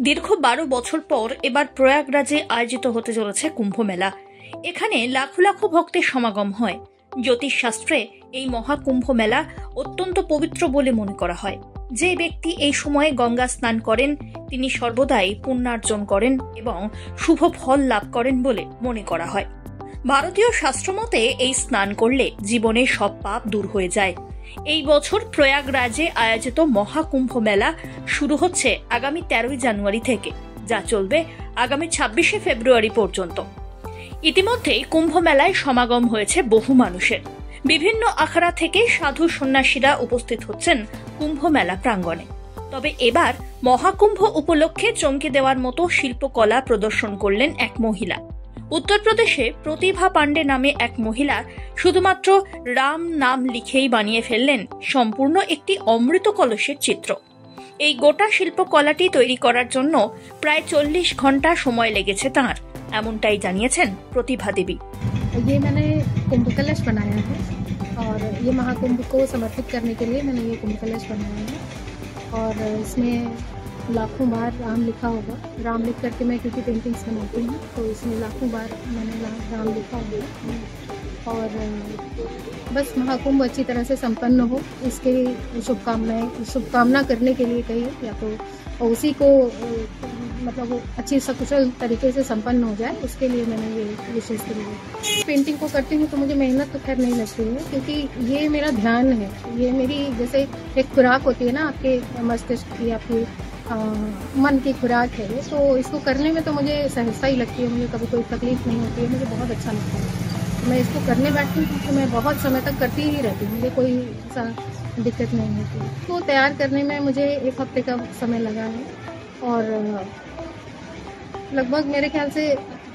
দীর্ঘ 12 বছর পর এবার প্রয়াগরাজে আয়োজিত হতে চলেছে কুম্ভ মেলা। এখানে লাখো লাখো ভক্তের সমাগম হয়। জ্যোতিষশাস্ত্রে এই মহাকুম্ভ মেলা অত্যন্ত পবিত্র বলে মনে করা হয়। যে ব্যক্তি এই সময়ে গঙ্গা স্নান করেন তিনি সর্বদাই পুণ্যার্জন করেন এবং শুভ ফল লাভ করেন বলে মনে করা হয়। ভারতীয় শাস্ত্রমতে এই স্নান করলে জীবনের সব পাপ দূর হয়ে যায়। এই বছর প্রয়াগরাজে আয়োজিত মহাকুম্ভ মেলা শুরু হচ্ছে আগামী 13 জানুয়ারি থেকে, যা চলবে আগামী 26 ফেব্রুয়ারি পর্যন্ত। ইতিমধ্যেই কুম্ভ মেলায় সমাগম হয়েছে বহু মানুষের। বিভিন্ন আখড়া থেকে সাধু সন্ন্যাসীরা উপস্থিত হচ্ছেন কুম্ভ মেলা প্রাঙ্গণে। তবে এবার মহাকুম্ভ উপলক্ষে চমকে দেওয়ার মতো শিল্পকলা প্রদর্শন করলেন এক মহিলা। উত্তরপ্রদেশে প্রতিভা পান্ডে নামে এক মহিলা শুধুমাত্র রাম নাম লিখেই বানিয়ে ফেললেন সম্পূর্ণ একটি অমৃত কলসের চিত্র। এই গোটা শিল্পকলাটি তৈরি করার জন্য প্রায় 40 ঘন্টা সময় লেগেছে তাঁর, এমনটাই জানিয়েছেন প্রতিভা দেবী। ये मैंने कुंभ कलश बनाया है और ये महाकुंभ को समर्पित करने के लिए मैंने ये कुंभ कलश बनाया है और इसमें लाखों बार राम लिखा होगा। राम लिख करके मैं क्योंकि पेंटिंग्स बनाती हूँ तो इसमें लाखों बार मैंने राम लिखा होगा और बस महाकुंभ अच्छी तरह से संपन्न हो इसके शुभकामना करने के लिए कहिए या तो उसी को मतलब वो अच्छी सकुशल तरीके से संपन्न हो जाए, उसके लिए मैंने ये विशेष करी है। पेंटिंग को करती हूँ तो मुझे मेहनत तो खैर नहीं लगती है क्योंकि ये मेरा ध्यान है। ये मेरी जैसे एक खुराक होती है ना आपके मस्तिष्क की, आपकी मन की खुराक है, तो इसको करने में तो मुझे सहजता ही लगती है। मुझे कभी कोई तकलीफ नहीं होती है, मुझे बहुत अच्छा लगता है। मैं इसको करने बैठती हूँ तो मैं बहुत समय तक करती ही रहती हूँ, मुझे कोई ऐसा दिक्कत नहीं होती। तो तैयार करने में मुझे 1 हफ्ते का समय लगा है और लगभग मेरे ख्याल से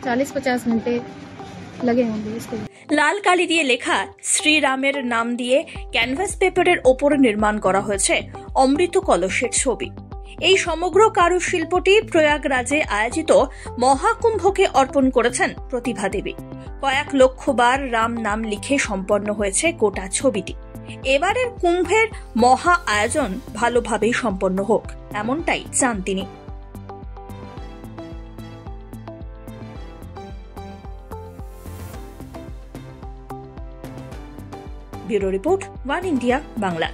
40-50 घंटे लगे होंगे इसको। লাল কালি দিয়ে লেখা শ্রীরামের নাম দিয়ে ক্যানভাস পেপারের ওপরে নির্মাণ করা হয়েছে অমৃত কলসের ছবি। এই সমগ্র কারুশিল্পটি প্রয়াগরাজে আয়োজিত মহাকুম্ভকে অর্পণ করেছেন প্রতিভা দেবী। কয়েক লক্ষ বার রাম নাম লিখে সম্পন্ন হয়েছে গোটা ছবিটি। এবারের কুম্ভের মহা আয়োজন ভালোভাবেই সম্পন্ন হোক, এমনটাই চান তিনি। Bureau report, one India Bangla.